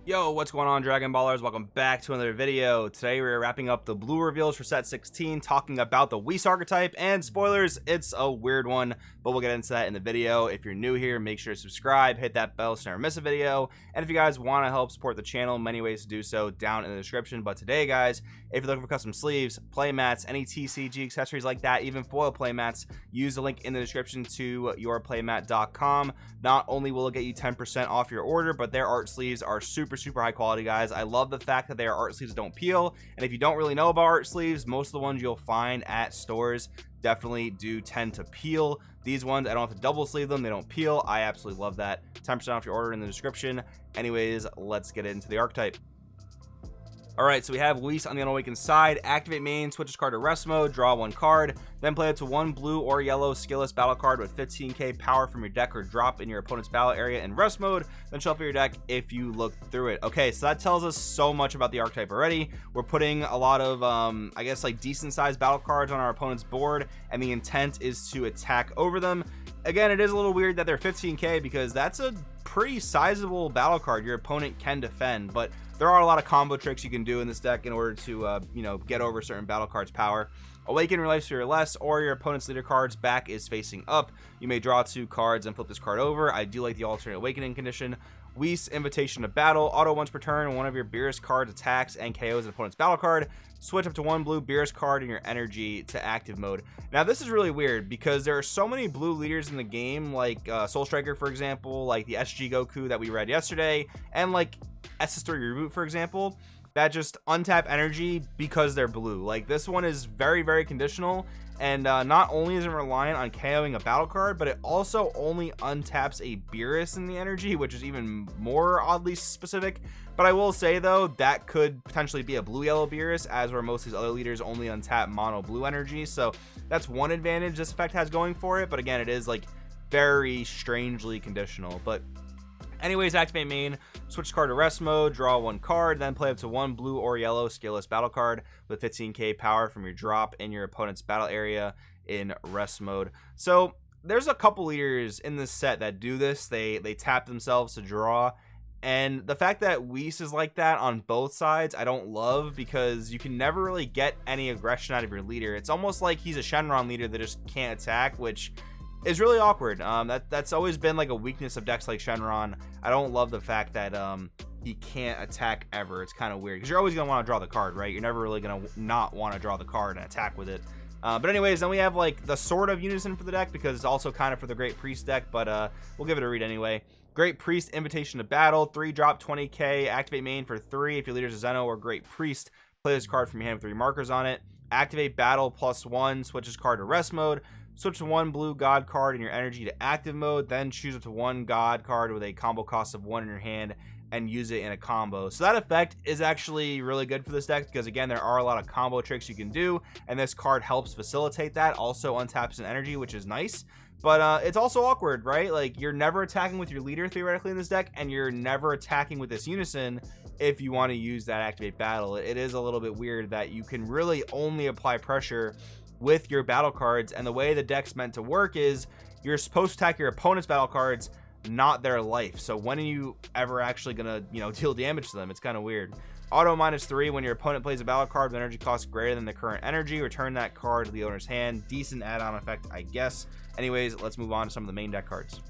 Yo, what's going on, Dragon Ballers? Welcome back to another video. Today we're wrapping up the blue reveals for set 16, talking about the Whis archetype, and spoilers, it's a weird one, but we'll get into that in the video. If you're new here, make sure to subscribe, hit that bell so you never miss a video, and if you guys want to help support the channel, many ways to do so down in the description. But today, guys, if you're looking for custom sleeves, play mats, any TCG accessories like that, even foil play mats, use the link in the description to yourplaymat.com. Not only will it get you 10% off your order, but their art sleeves are super high quality, guys. I love the fact that they are art sleeves that don't peel, and if you don't really know about art sleeves, most of the ones you'll find at stores definitely do tend to peel. These ones, I don't have to double sleeve them, they don't peel. I absolutely love that. 10% off your order in the description. Anyways, let's get into the archetype. Alright, so we have Whis on the Unawakened side. Activate main, switch his card to rest mode, draw one card, then play it to one blue or yellow skillless battle card with 15k power from your deck or drop in your opponent's battle area in rest mode, then shuffle your deck if you look through it. Okay, so that tells us so much about the archetype already. We're putting a lot of, I guess, like decent sized battle cards on our opponent's board, and the intent is to attack over them. Again, it is a little weird that they're 15k because that's a pretty sizable battle card your opponent can defend, but there are a lot of combo tricks you can do in this deck in order to get over certain battle cards' power. Awaken your life sphere less, or your opponent's leader card's back is facing up. You may draw two cards and flip this card over. I do like the alternate awakening condition. Whis, Invitation to Battle. Auto once per turn, one of your Beerus cards attacks and KOs an opponent's battle card. Switch up to one blue Beerus card in your energy to active mode. Now this is really weird because there are so many blue leaders in the game, like Soul Striker, for example, like the SG Goku that we read yesterday, and like SS3 Reboot, for example, that just untap energy because they're blue. Like, this one is very conditional, and not only is it reliant on KOing a battle card, but it also only untaps a Beerus in the energy, which is even more oddly specific. But I will say, though, that could potentially be a blue-yellow Beerus, as where most of these other leaders only untap mono blue energy. So that's one advantage this effect has going for it, but again, it is like very strangely conditional. But anyways, activate main, switch card to rest mode, draw one card, then play up to one blue or yellow skillless battle card with 15k power from your drop in your opponent's battle area in rest mode. So there's a couple leaders in this set that do this. They tap themselves to draw, and the fact that Whis is like that on both sides I don't love, because you can never really get any aggression out of your leader. It's almost like he's a Shenron leader that just can't attack, which is really awkward. That's always been like a weakness of decks like Shenron. I don't love the fact that he can't attack ever. It's kind of weird because you're always gonna want to draw the card, right? You're never really gonna not want to draw the card and attack with it. But anyways, then we have like the sort of unison for the deck, because it's also kind of for the Great Priest deck, but we'll give it a read anyway. Great Priest, Invitation to Battle, 3 drop, 20k, activate main for 3. If your leader's a Zeno or Great Priest, play this card from your hand with 3 markers on it. Activate Battle +1, switch this card to rest mode. Switch to one blue god card in your energy to active mode, then choose up to one god card with a combo cost of 1 in your hand and use it in a combo. So that effect is actually really good for this deck, because again, there are a lot of combo tricks you can do, and this card helps facilitate that. Also untaps an energy, which is nice, but it's also awkward, right? Like, you're never attacking with your leader theoretically in this deck, and you're never attacking with this unison if you want to use that activate battle. It is a little bit weird that you can really only apply pressure with your battle cards, and the way the deck's meant to work is you're supposed to attack your opponent's battle cards, not their life. So when are you ever actually gonna deal damage to them? It's kind of weird. Auto -3, when your opponent plays a battle card with energy cost greater than the current energy, return that card to the owner's hand. Decent add-on effect, I guess. Anyways, let's move on to some of the main deck cards.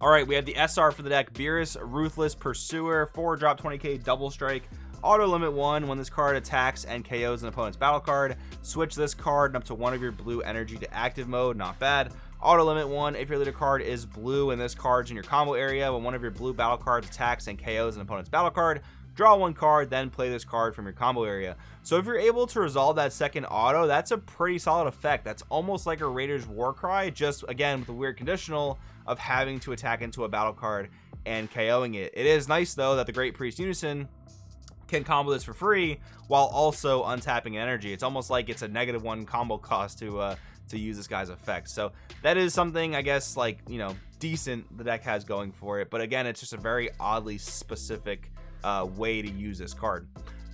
Alright, we have the SR for the deck. Beerus, Ruthless Pursuer, 4 drop, 20k, double strike. Auto limit 1, when this card attacks and KOs an opponent's battle card, switch this card up to one of your blue energy to active mode. Not bad. Auto limit 1, if your leader card is blue and this card's in your combo area, when one of your blue battle cards attacks and KOs an opponent's battle card, draw one card, then play this card from your combo area. So if you're able to resolve that second auto, that's a pretty solid effect. That's almost like a Raider's Warcry, just again with a weird conditional of having to attack into a battle card and KOing it. It is nice though that the Great Priest Unison can combo this for free while also untapping energy. It's almost like it's a -1 combo cost to use this guy's effect. So that is something, I guess, like, decent the deck has going for it. But again, it's just a very oddly specific way to use this card.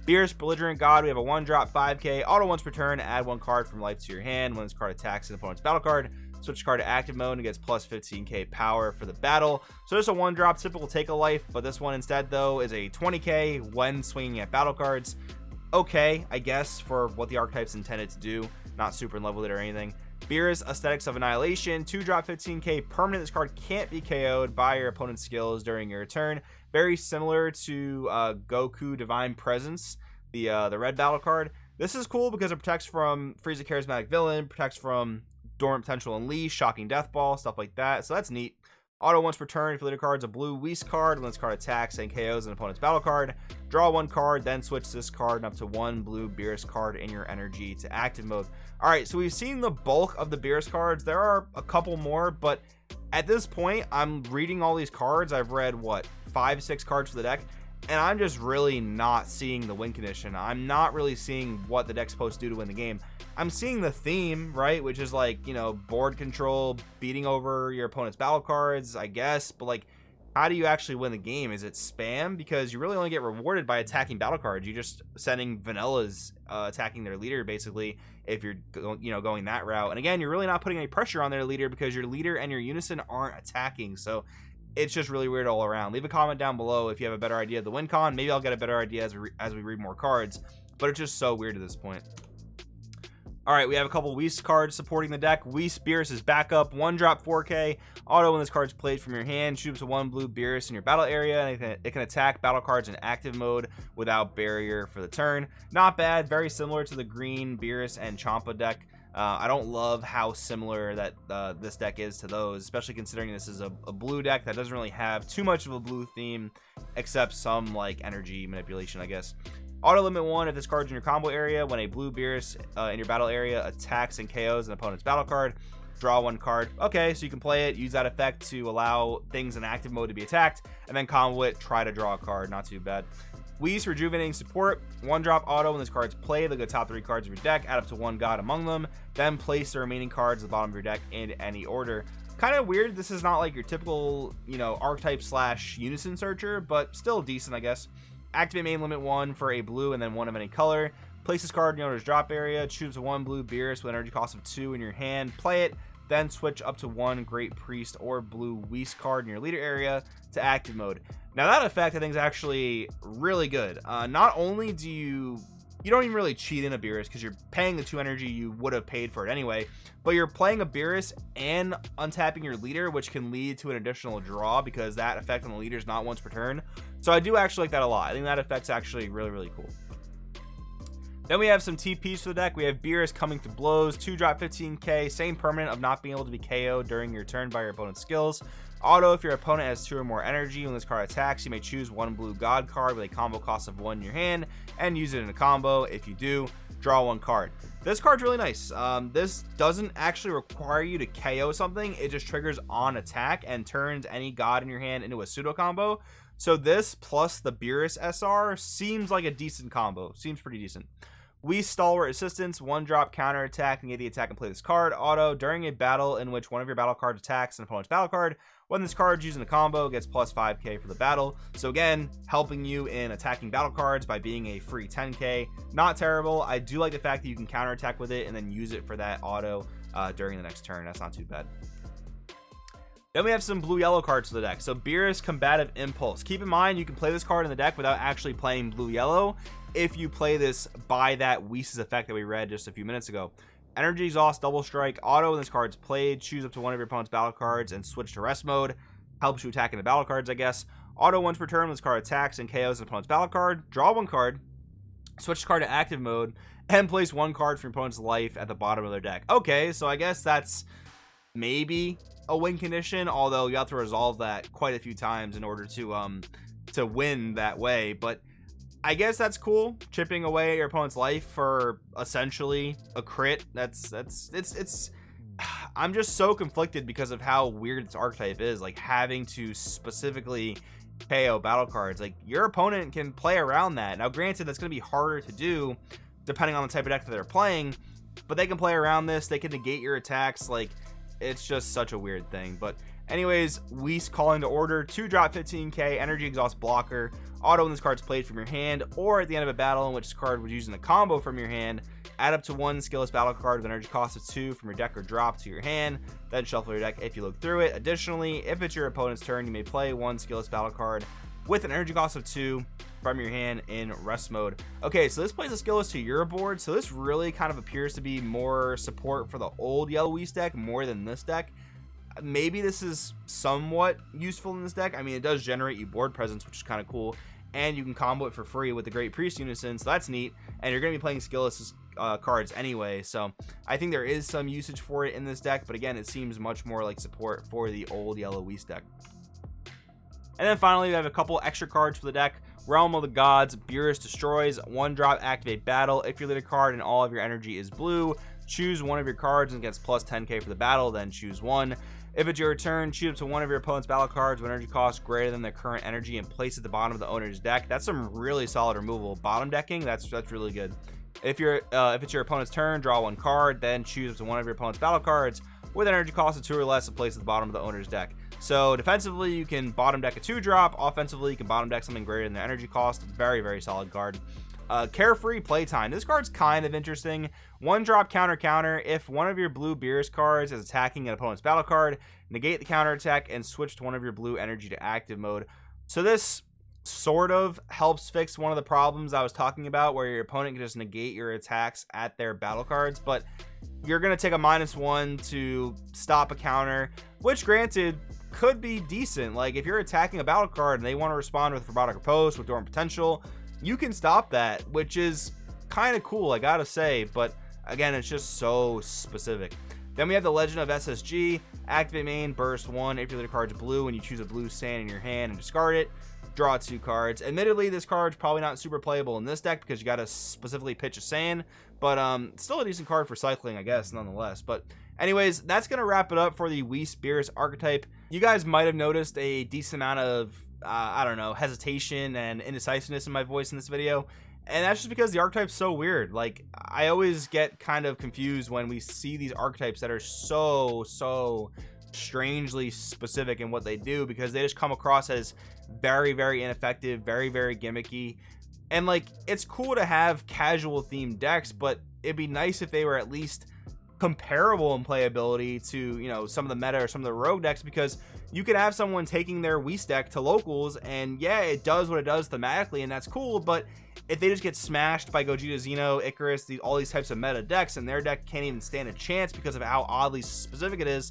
Beerus, Belligerent God, we have a 1 drop, 5k, auto once per turn, add one card from life to your hand. When this card attacks an opponent's battle card, Switch card to active mode and gets plus 15k power for the battle. So just a 1-drop typical take a life, but this one instead though is a 20k when swinging at battle cards. Okay, I guess, for what the archetype's intended to do. Not super in love with it or anything. Beerus, Aesthetics of Annihilation, 2-drop 15k permanent. This card can't be KO'd by your opponent's skills during your turn. Very similar to Goku Divine Presence, the red battle card. This is cool because it protects from Freeze a Charismatic Villain, protects from Dormant Potential Unleash, Shocking Death Ball, stuff like that. So that's neat. Auto once per turn. If your leader card's a blue Whis card, when this card attacks and KOs an opponent's battle card, draw 1 card, then switch this card and up to 1 blue Beerus card in your energy to active mode. Alright, so we've seen the bulk of the Beerus cards. There are a couple more, but at this point, I'm reading all these cards. I've read, what, 5-6 cards for the deck, and I'm just really not seeing the win condition. I'm not really seeing what the deck's supposed to do to win the game. I'm seeing the theme, right, which is like, you know, board control, beating over your opponent's battle cards, I guess, but like, how do you actually win the game? Is it spam? Because you really only get rewarded by attacking battle cards. You're just sending vanillas attacking their leader, basically, if you're going that route. And again, you're really not putting any pressure on their leader because your leader and your unison aren't attacking. So it's just really weird all around. Leave a comment down below if you have a better idea of the win con. Maybe I'll get a better idea as we read more cards, but it's just so weird at this point. All right, we have a couple Whis cards supporting the deck. Whis Beerus is backup, 1-drop 4k. Auto when this card's played from your hand, shoots a 1 blue Beerus in your battle area, and it can attack battle cards in active mode without barrier for the turn. Not bad, very similar to the green Beerus and Champa deck. I don't love how similar that this deck is to those, especially considering this is a blue deck that doesn't really have too much of a blue theme, except some like energy manipulation, I guess. Auto limit 1 if this card's in your combo area. When a blue Beerus in your battle area attacks and KOs an opponent's battle card, draw 1 card. Okay, so you can play it, use that effect to allow things in active mode to be attacked, and then combo it, try to draw a card. Not too bad. Whis Rejuvenating Support, 1-drop auto when this card's played. Look at the top 3 cards of your deck, add up to 1 god among them, then place the remaining cards at the bottom of your deck in any order. Kind of weird. This is not like your typical, archetype / unison searcher, but still decent, I guess. Activate main limit 1 for a blue and then 1 of any color. Place this card in your owner's drop area. Choose a 1 blue Beerus with energy cost of 2 in your hand. Play it. Then switch up to 1 Great Priest or blue Whis card in your leader area to active mode. Now that effect I think is actually really good. Not only do you don't even really cheat in a Beerus because you're paying the 2 energy you would have paid for it anyway, but you're playing a Beerus and untapping your leader, which can lead to an additional draw because that effect on the leader is not once per turn. So I do actually like that a lot. I think that effect's actually really, really cool. Then we have some TPs for the deck. We have Beerus Coming to Blows, 2-drop 15k, same permanent of not being able to be KO'd during your turn by your opponent's skills. Auto, if your opponent has 2 or more energy when this card attacks, you may choose 1 blue god card with a combo cost of 1 in your hand and use it in a combo. If you do, draw 1 card. This card's really nice. This doesn't actually require you to KO something. It just triggers on attack and turns any god in your hand into a pseudo combo. So this plus the Beerus SR seems like a decent combo. Seems pretty decent. Whis Stalwart Assistance, 1-drop counter attack, negate the attack and play this card. Auto, during a battle in which one of your battle cards attacks an opponent's battle card, when this card is using a combo, gets plus 5k for the battle. So again, helping you in attacking battle cards by being a free 10k. Not terrible. I do like the fact that you can counter attack with it and then use it for that auto during the next turn. That's not too bad. Then we have some blue-yellow cards to the deck. So Beerus Combative Impulse. Keep in mind, you can play this card in the deck without actually playing blue-yellow if you play this by that Whis effect that we read just a few minutes ago. Energy Exhaust, Double Strike, Auto when this card's played. Choose up to 1 of your opponent's battle cards and switch to rest mode. Helps you attack in the battle cards, I guess. Auto once per turn when this card attacks and KOs an opponent's battle card. Draw 1 card. Switch the card to active mode. And place 1 card from your opponent's life at the bottom of their deck. Okay, so I guess that's maybe a win condition, although you have to resolve that quite a few times in order to win that way. But I guess that's cool, chipping away your opponent's life for essentially a crit. It's I'm just so conflicted because of how weird this archetype is, like having to specifically KO battle cards. Like your opponent can play around that. Now granted, that's going to be harder to do depending on the type of deck that they're playing, but they can play around this. They can negate your attacks. Like, it's just such a weird thing. But anyways, Whis Calling to Order, 2-drop 15k, Energy Exhaust Blocker. Auto when this card's played from your hand or at the end of a battle in which this card was using a combo from your hand. Add up to 1 skillless battle card with energy cost of 2 from your deck or drop to your hand, then shuffle your deck if you look through it. Additionally, if it's your opponent's turn, you may play 1 skillless battle card with an energy cost of 2 from your hand in rest mode. Okay, so this plays a skillless to your board, so this really kind of appears to be more support for the old yellow Whis deck more than this deck. Maybe this is somewhat useful in this deck. I mean, it does generate you board presence, which is kind of cool, and you can combo it for free with the Great Priest Unison, so that's neat. And you're going to be playing skillless cards anyway, so I think there is some usage for it in this deck, but again, it seems much more like support for the old yellow Whis deck. And then finally, we have a couple extra cards for the deck. Realm of the Gods. Beerus destroys. 1-drop, activate battle. If you lead a card and all of your energy is blue, choose one of your cards and gets plus 10k for the battle, then choose one. If it's your turn, choose up to one of your opponent's battle cards with energy cost greater than their current energy and place it at the bottom of the owner's deck. That's some really solid removal. Bottom decking, that's really good. If it's your opponent's turn, draw 1 card, then choose up to one of your opponent's battle cards with energy cost of 2 or less and place it at the bottom of the owner's deck. So defensively, you can bottom deck a 2-drop. Offensively, you can bottom deck something greater than the energy cost. Very, very solid card. Carefree Playtime. This card's kind of interesting. 1-drop counter. If one of your blue Beerus cards is attacking an opponent's battle card, negate the counter attack and switch to one of your blue energy to active mode. So this sort of helps fix one of the problems I was talking about, where your opponent can just negate your attacks at their battle cards, but you're going to take a -1 to stop a counter, which granted could be decent. Like if you're attacking a battle card and they want to respond with Robotic Riposte with Dormant Potential, you can stop that, which is kind of cool, I gotta say, but again, it's just so specific. Then we have the Legend of SSG. Activate main, burst 1. If your leader card's blue and you choose a blue sand in your hand and discard it, draw 2 cards. Admittedly, this card's probably not super playable in this deck because you gotta specifically pitch a sand, but still a decent card for cycling, I guess, nonetheless. But anyways, that's gonna wrap it up for the Whis Beerus archetype. You guys might have noticed a decent amount of I don't know, hesitation and indecisiveness in my voice in this video, and that's just because the archetype's so weird. Like, I always get kind of confused when we see these archetypes that are so strangely specific in what they do, because they just come across as very, very ineffective, very, very gimmicky. And like, it's cool to have casual themed decks, but it'd be nice if they were at least comparable in playability to, you know, some of the meta or some of the rogue decks, because you could have someone taking their Whis deck to locals and yeah, it does what it does thematically and that's cool, but if they just get smashed by Gogeta, Xeno, Icarus, all these types of meta decks, and their deck can't even stand a chance because of how oddly specific it is,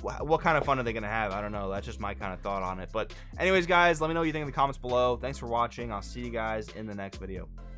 what kind of fun are they gonna have? I don't know. That's just my kind of thought on it. But anyways, guys, let me know what you think in the comments below. Thanks for watching. I'll see you guys in the next video.